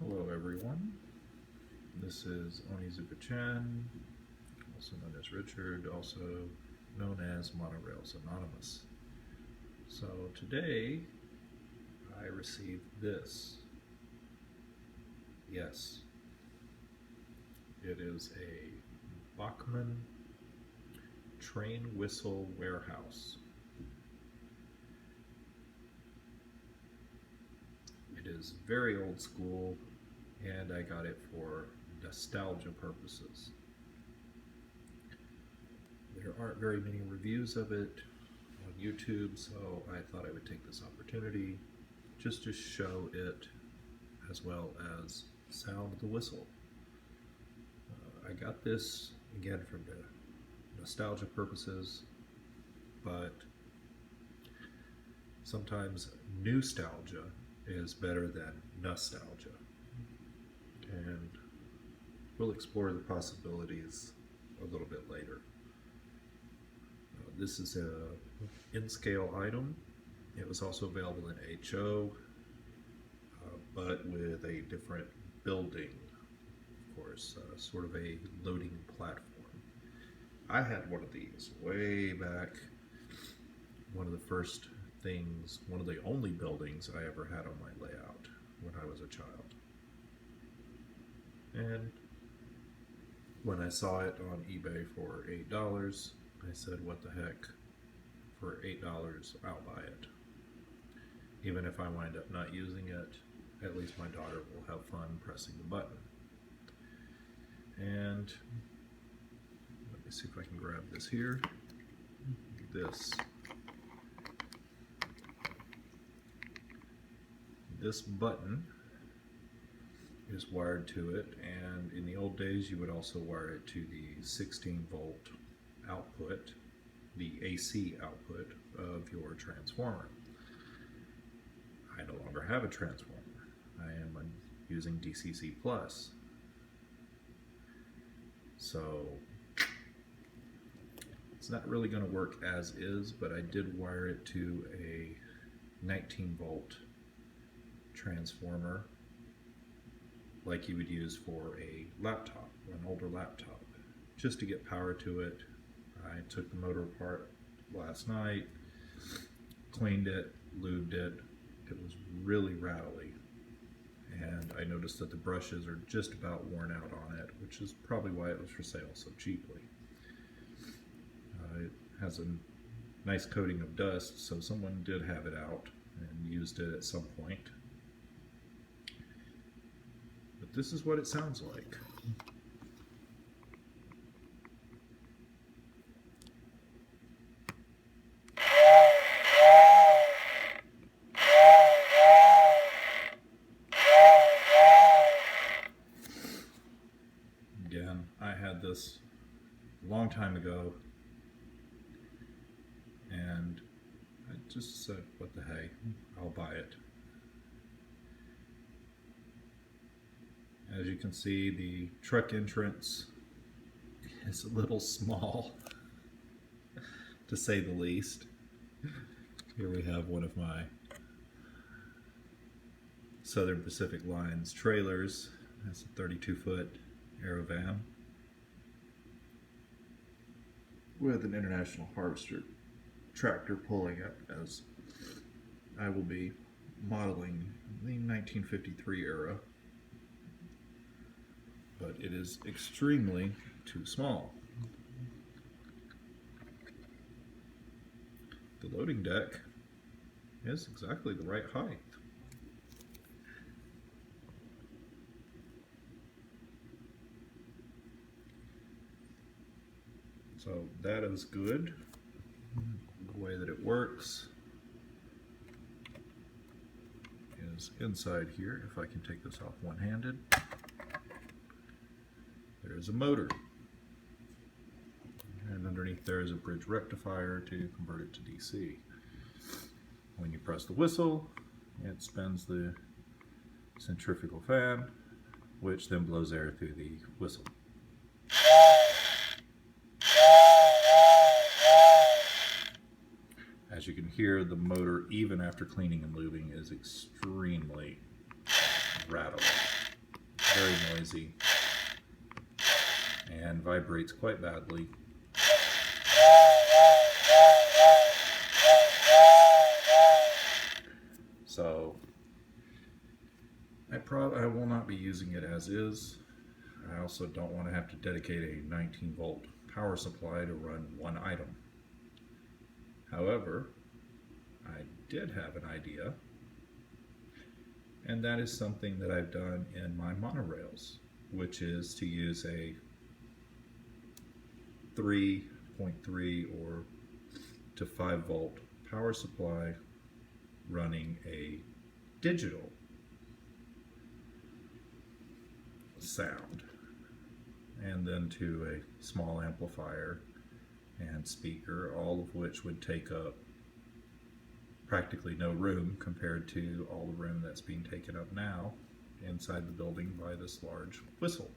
Hello everyone, this is Onizuka-chan, also known as Richard, also known as Monorails Anonymous. So today I received this. Yes, it is a Bachmann Steam Whistle Warehouse. It is very old school, and I got it for nostalgia purposes. There aren't very many reviews of it on YouTube, so I thought I would take this opportunity just to show it as well as sound the whistle. I got this again from the nostalgia purposes, but sometimes new-stalgia is better than nostalgia, and we'll explore the possibilities a little bit later. This is a in-scale item. It was also available in HO, but with a different building, of course, sort of a loading platform. I had one of these way back, one of the first things, one of the only buildings I ever had on my layout when I was a child. And when I saw it on eBay for $8, I said, what the heck, for $8 I'll buy it. Even if I wind up not using it, at least my daughter will have fun pressing the button. And let me see if I can grab this here. This button is wired to it, and in the old days you would also wire it to the 16-volt output, the AC output of your transformer. I no longer have a transformer. I am using DCC+. So it's not really going to work as is, but I did wire it to a 19-volt transformer like you would use for a laptop, an older laptop, just to get power to it. I took the motor apart last night, cleaned it, lubed it. It was really rattly, and I noticed that the brushes are just about worn out on it, which is probably why it was for sale so cheaply. It has a nice coating of dust, so someone did have it out and used it at some point. But this is what it sounds like. Again, I had this a long time ago, and I just said, what the hey, I'll buy it. As you can see, the truck entrance is a little small, to say the least. Here we have one of my Southern Pacific Lines trailers. That's a 32-foot Aerovan with an International Harvester tractor pulling it, as I will be modeling the 1953 era. But it is extremely too small. The loading deck is exactly the right height. So that is good. The way that it works is inside here. If I can take this off one-handed, there's a motor, and underneath there is a bridge rectifier to convert it to DC. When you press the whistle, it spins the centrifugal fan, which then blows air through the whistle. As you can hear, the motor, even after cleaning and lubing, is extremely rattly. very noisy and vibrates quite badly. So I will not be using it as is. I also don't want to have to dedicate a 19-volt power supply to run one item. However, I did have an idea, and that is something that I've done in my monorails, which is to use a 3.3 or to 5-volt power supply running a digital sound, and then to a small amplifier and speaker, all of which would take up practically no room compared to all the room that's being taken up now inside the building by this large whistle.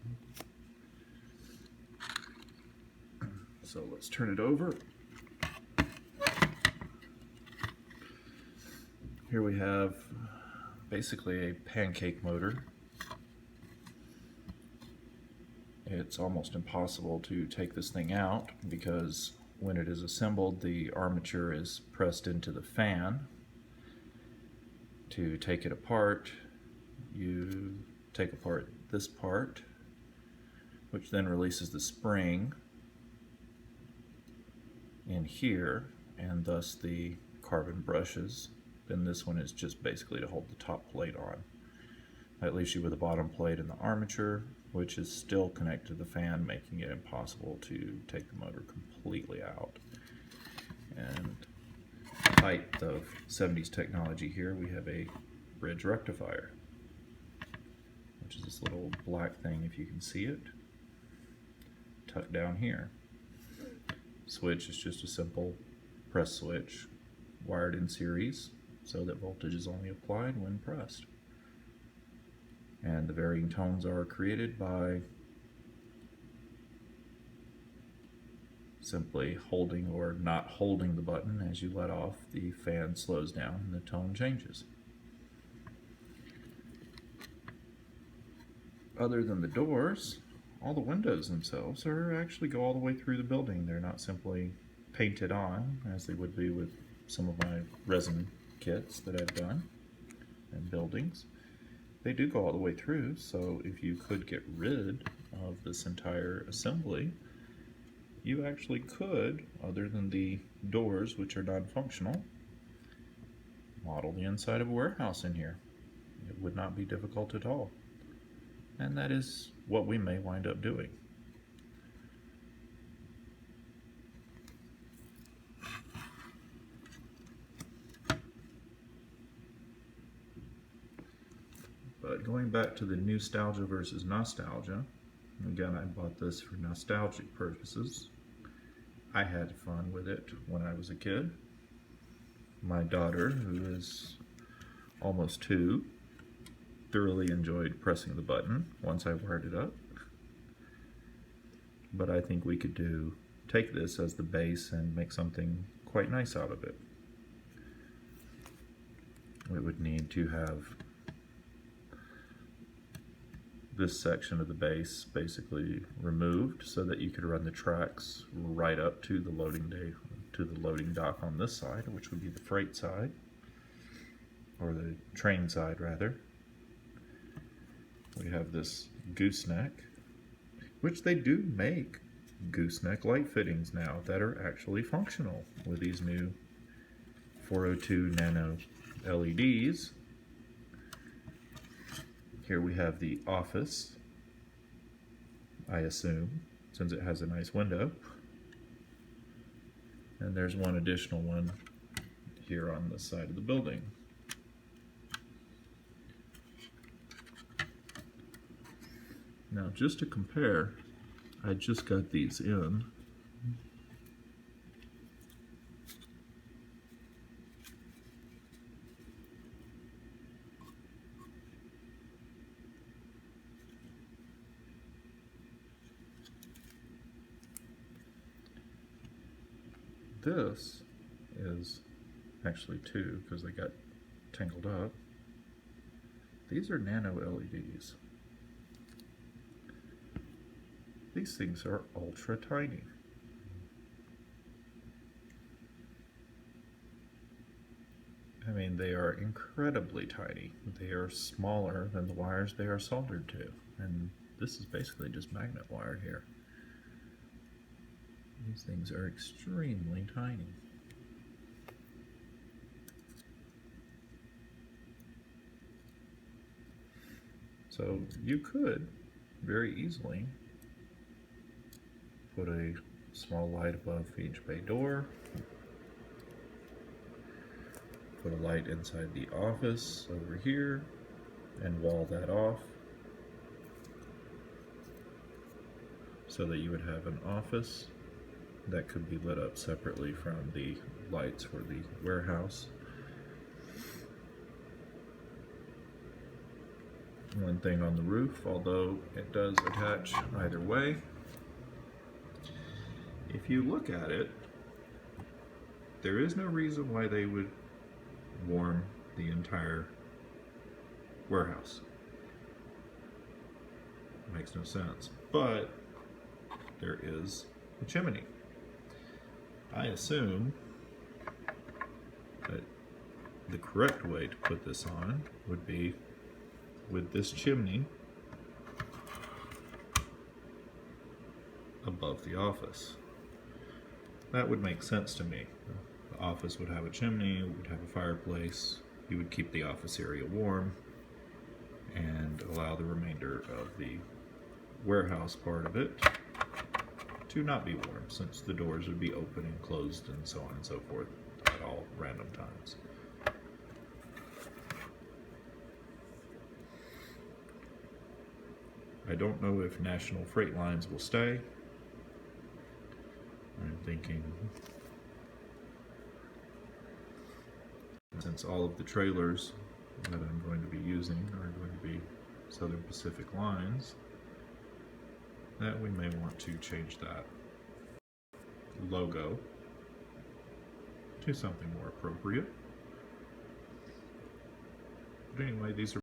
So let's turn it over. Here we have basically a pancake motor. It's almost impossible to take this thing out because when it is assembled, the armature is pressed into the fan. To take it apart, you take apart this part, which then releases the spring in here, and thus the carbon brushes. Then this one is just basically to hold the top plate on. That leaves you with a bottom plate in the armature, which is still connected to the fan, making it impossible to take the motor completely out. And height of 70s technology here, we have a bridge rectifier, which is this little black thing, if you can see it, tucked down here. Switch is just a simple press switch wired in series so that voltage is only applied when pressed. And the varying tones are created by simply holding or not holding the button. As you let off, the fan slows down and the tone changes. Other than the doors, all the windows themselves actually go all the way through the building. They're not simply painted on as they would be with some of my resin kits that I've done in buildings. They do go all the way through, so if you could get rid of this entire assembly, you actually could, other than the doors, which are non-functional, model the inside of a warehouse in here. It would not be difficult at all. And that is what we may wind up doing. But going back to the new-stalgia versus nostalgia, again, I bought this for nostalgic purposes. I had fun with it when I was a kid. My daughter, who is almost 2, thoroughly enjoyed pressing the button once I wired it up. But I think we could take this as the base and make something quite nice out of it. We would need to have this section of the base basically removed so that you could run the tracks right up to the loading dock on this side, which would be the freight side, or the train side rather. We have this gooseneck, which they do make gooseneck light fittings now that are actually functional with these new 402 Nano LEDs. Here we have the office, I assume, since it has a nice window. And there's one additional one here on the side of the building. Now, just to compare, I just got these in. This is actually 2 because they got tangled up. These are nano LEDs. These things are ultra tiny. I mean, they are incredibly tiny. They are smaller than the wires they are soldered to. And this is basically just magnet wire here. These things are extremely tiny. So you could very easily put a small light above each bay door, put a light inside the office over here, and wall that off so that you would have an office that could be lit up separately from the lights for the warehouse. One thing on the roof, although it does attach either way, if you look at it, there is no reason why they would warm the entire warehouse. Makes no sense. But there is a chimney. I assume that the correct way to put this on would be with this chimney above the office. That would make sense to me. The office would have a chimney, would have a fireplace, you would keep the office area warm and allow the remainder of the warehouse part of it to not be warm, since the doors would be open and closed and so on and so forth at all random times. I don't know if national freight lines will stay. I'm thinking, since all of the trailers that I'm going to be using are going to be Southern Pacific lines, that we may want to change that logo to something more appropriate. But anyway, these are